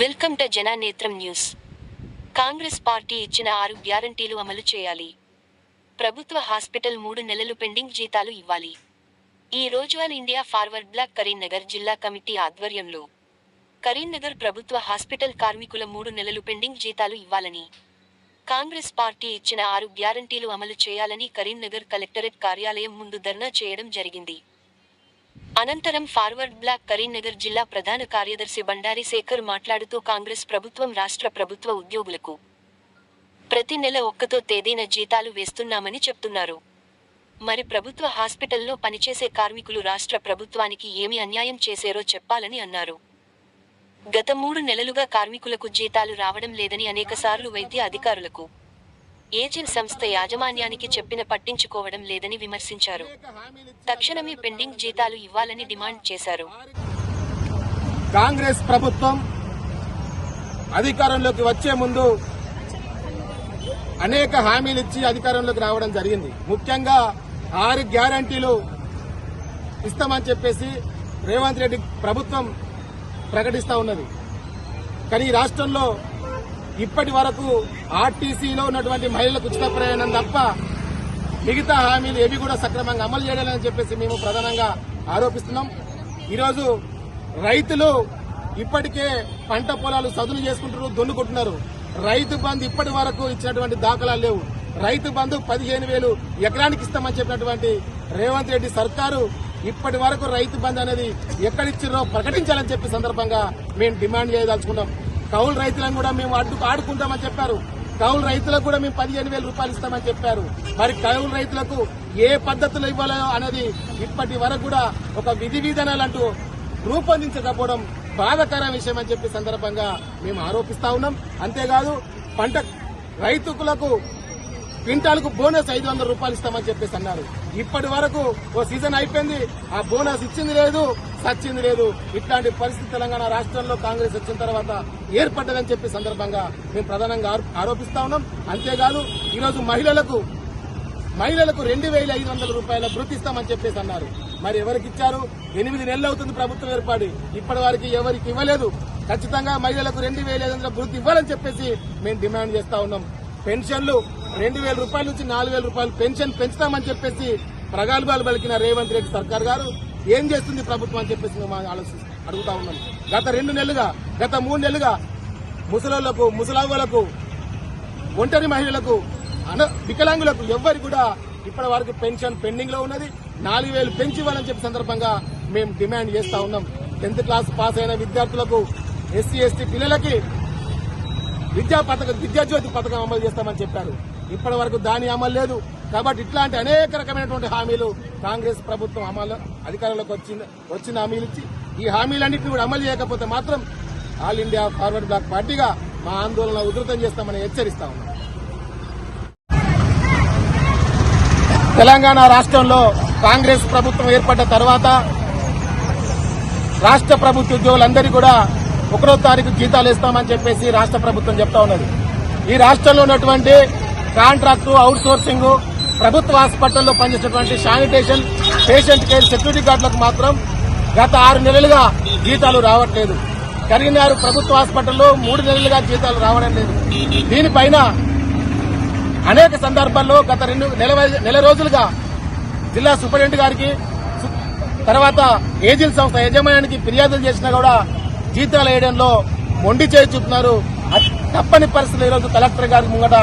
Welcome to Jananetram news. Congress party ఇచ్చిన 6 గ్యారంటీలు అమలు చేయాలి. ప్రభుత్వ హాస్పిటల్ 3 నెలలు పెండింగ్ జీతాలు ఇవ్వాలి. ఈ రోజు all India forward block Karimnagar జిల్లా కమిటీ ఆధ్వర్యంలో కరీంనగర్ ప్రభుత్వ హాస్పిటల్ కార్మికుల 3 నెలలు పెండింగ్ జీతాలు ఇవ్వాలని, కాంగ్రెస్ పార్టీ ఇచ్చిన 6 గ్యారంటీలు అమలు చేయాలని కరీంనగర్ కలెక్టరేట్ కార్యాలయం ముందు ధర్నా చేయడం జరిగింది. అనంతరం ఫార్వర్డ్ బ్లాక్ కరీంనగర్ జిల్లా ప్రధాన కార్యదర్శి బండారి శేఖర్ మాట్లాడుతూ కాంగ్రెస్ ప్రభుత్వం రాష్ట్ర ప్రభుత్వ ఉద్యోగులకు ప్రతి నెల 1వ తేదీన జీతాలు వేస్తున్నామని చెప్తున్నారు. మరి ప్రభుత్వ హాస్పిటల్లో పనిచేసే కార్మికులు రాష్ట్ర ప్రభుత్వానికి ఏమి అన్యాయం చేశారో చెప్పాలని అన్నారు. గత 3 నెలలుగా కార్మికులకు జీతాలు రావడం లేదని అనేకసార్లు వైద్య అధికారులకు, ఏజెల్ సంస్థ యాజమాన్యానికి చెప్పిన పట్టించుకోవడం లేదని విమర్శించారు. తక్షణమే పెండింగ్ జీతాలు ఇవ్వాలని డిమాండ్ చేశారు. కాంగ్రెస్ ప్రభుత్వం అధికారంలోకి వచ్చే ముందు అనేక హామీలు ఇచ్చి అధికారంలోకి రావడం జరిగింది. ముఖ్యంగా 6 గ్యారంటీలు ఇస్తామని చెప్పేసి రేవంత్ రెడ్డి ప్రభుత్వం ప్రకటిస్తా ఉన్నది. కానీ ఈ రాష్ట్రంలో ఇప్పటి వరకు ఆర్టీసీలో ఉన్నటువంటి మహిళలకు ఉచిత ప్రయాణం తప్ప మిగతా హామీలు ఏవి కూడా సక్రమంగా అమలు చేయలేదని చెప్పేసి మేము ప్రధానంగా ఆరోపిస్తున్నాం. ఈరోజు రైతులు ఇప్పటికే పంట పొలాలు సదులు చేసుకుంటున్నారు, దున్నుకుంటున్నారు. రైతు బంధు ఇప్పటి వరకు ఇచ్చినటువంటి దాఖలాలు లేవు. రైతు బంధు 15,000 ఎకరానికి ఇస్తామని చెప్పినటువంటి రేవంత్ రెడ్డి సర్కారు ఇప్పటి వరకు రైతు బంధు అనేది ఎక్కడిచ్చిరో ప్రకటించాలని చెప్పి సందర్భంగా మేము డిమాండ్ చేయదలుచుకున్నాం. కౌలు రైతులను కూడా మేము ఆడుకుంటామని చెప్పారు. కౌలు రైతులకు కూడా మేము 15,000 రూపాయలు ఇస్తామని చెప్పారు. మరి కౌలు రైతులకు ఏ పద్ధతిలో ఇవ్వాలో అనేది ఇప్పటి వరకు కూడా ఒక విధి విధానాలంటూ రూపొందించకపోవడం బాధాకర విషయం అని చెప్పి సందర్భంగా మేము ఆరోపిస్తా ఉన్నాం. అంతేకాదు పంట రైతులకు క్వింటాల్కు బోనస్ 500 రూపాయలు ఇస్తామని చెప్పేసి అన్నారు. ఇప్పటి వరకు ఓ సీజన్ అయిపోయింది, ఆ బోనస్ ఇచ్చింది లేదు, సచ్చింది లేదు. ఇట్లాంటి పరిస్థితి తెలంగాణ రాష్ట్రంలో కాంగ్రెస్ వచ్చిన తర్వాత ఏర్పడ్డదని చెప్పి సందర్భంగా మేము ప్రధానంగా ఆరోపిస్తా ఉన్నాం. అంతేకాదు ఈరోజు మహిళలకు 2,500 రూపాయల భృతి ఇస్తామని చెప్పేసి అన్నారు. మరి ఎవరికి ఇచ్చారు? 8 నెలలు అవుతుంది ప్రభుత్వం ఏర్పడి, ఇప్పటి వరకు ఎవరికి ఇవ్వలేదు. ఖచ్చితంగా మహిళలకు 2,500 భృతి ఇవ్వాలని చెప్పేసి మేము డిమాండ్ చేస్తా ఉన్నాం. పెన్షన్లు 2,000 రూపాయల నుంచి 4,000 రూపాయలు పెన్షన్ పెంచుతామని చెప్పేసి ప్రగల్భాలు పలికిన రేవంత్ రెడ్డి సర్కార్ గారు ఏం చేస్తుంది ప్రభుత్వం అని చెప్పేసి మేము అడుగుతా ఉన్నాం. గత 3 నెలలుగా ముసలోళ్లకు, ముసలవ్వలకు, ఒంటరి మహిళలకు, వికలాంగులకు ఎవ్వరికి కూడా ఇప్పటి వరకు పెన్షన్ పెండింగ్ లో ఉన్నది. 4,000 పెంచి ఇవ్వాలని చెప్పి సందర్భంగా మేము డిమాండ్ చేస్తా ఉన్నాం. 10th క్లాస్ పాస్ అయిన విద్యార్థులకు, ఎస్సీ ఎస్టీ పిల్లలకి విద్యాజ్యోతి పథకం అమలు చేస్తామని చెప్పారు. ఇప్పటి వరకు దాని అమలు లేదు. కాబట్టి ఇట్లాంటి అనేక రకమైనటువంటి హామీలు కాంగ్రెస్ ప్రభుత్వం అధికారంలోకి వచ్చిన హామీలు ఇచ్చి ఈ హామీలన్నింటినీ కూడా అమలు చేయకపోతే మాత్రం ఆల్ ఇండియా ఫార్వర్డ్ బ్లాక్ పార్టీగా మా ఆందోళన ఉధృతం చేస్తామని హెచ్చరిస్తా ఉన్నాం. తెలంగాణ రాష్ట్రంలో కాంగ్రెస్ ప్రభుత్వం ఏర్పడ్డ తర్వాత రాష్ట్ర ప్రభుత్వ ఉద్యోగులందరికీ కూడా 1వ తారీఖు జీతాలు ఇస్తామని చెప్పేసి రాష్ట్ర ప్రభుత్వం చెప్తా ఉన్నది. ఈ రాష్ట్రంలో ఉన్నటువంటి కాంట్రాక్టు, అవుట్ సోర్సింగ్, ప్రభుత్వ హాస్పిటల్లో పనిచేసేటువంటి శానిటేషన్, పేషెంట్ కేర్, సెక్యూరిటీ గార్డులకు మాత్రం గత 6 నెలలుగా జీతాలు రావట్లేదు. కరీంనగర్ ప్రభుత్వ హాస్పిటల్లో 3 నెలలుగా జీతాలు రావడం లేదు. దీనిపైన అనేక సందర్భాల్లో గత నెల రోజులుగా జిల్లా సూపరింటెండెంట్ గారికి, తర్వాత ఏజెల్ సంస్థ యాజమాన్యానికి ఫిర్యాదులు చేసినా కూడా జీతాలు వేయడంలో మొండి చేయి చూపుతున్నారు. తప్పని పరిస్థితులు ఈరోజు కలెక్టర్ గారి ముంగట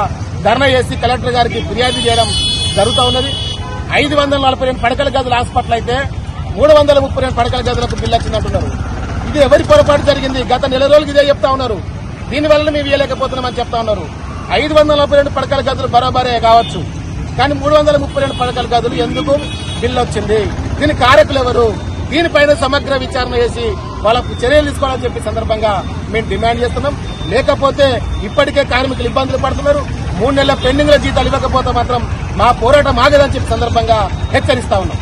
ధర్నా చేసి కలెక్టర్ గారికి ఫిర్యాదు చేయడం జరుగుతూ ఉన్నది. 542 పడకల గదుల హాస్పిటల్ అయితే 332 పడకల గదులకు బిల్లు వచ్చిందంటున్నారు. ఇది ఎవరి పొరపాటు జరిగింది? గత నెల రోజులు ఇదే చెప్తా ఉన్నారు. దీనివల్ల మేము ఇవ్వలేకపోతున్నామని చెప్తా ఉన్నారు. 542 పడకల గదులు బరాబరే కావచ్చు, కానీ 332 పడకల గదులు ఎందుకు బిల్లు వచ్చింది? దీని కారకులు ఎవరు? దీనిపైన సమగ్ర విచారణ చేసి వాళ్ళకు చర్యలు తీసుకోవాలని చెప్పి సందర్భంగా మేము డిమాండ్ చేస్తున్నాం. లేకపోతే ఇప్పటికే కార్మికులు ఇబ్బందులు పడుతున్నారు. 3 నెలల పెండింగ్ లో జీతాలు ఇవ్వకపోతే మాత్రం మా పోరాటం ఆగదని చెప్పి సందర్భంగా హెచ్చరిస్తా ఉన్నాం.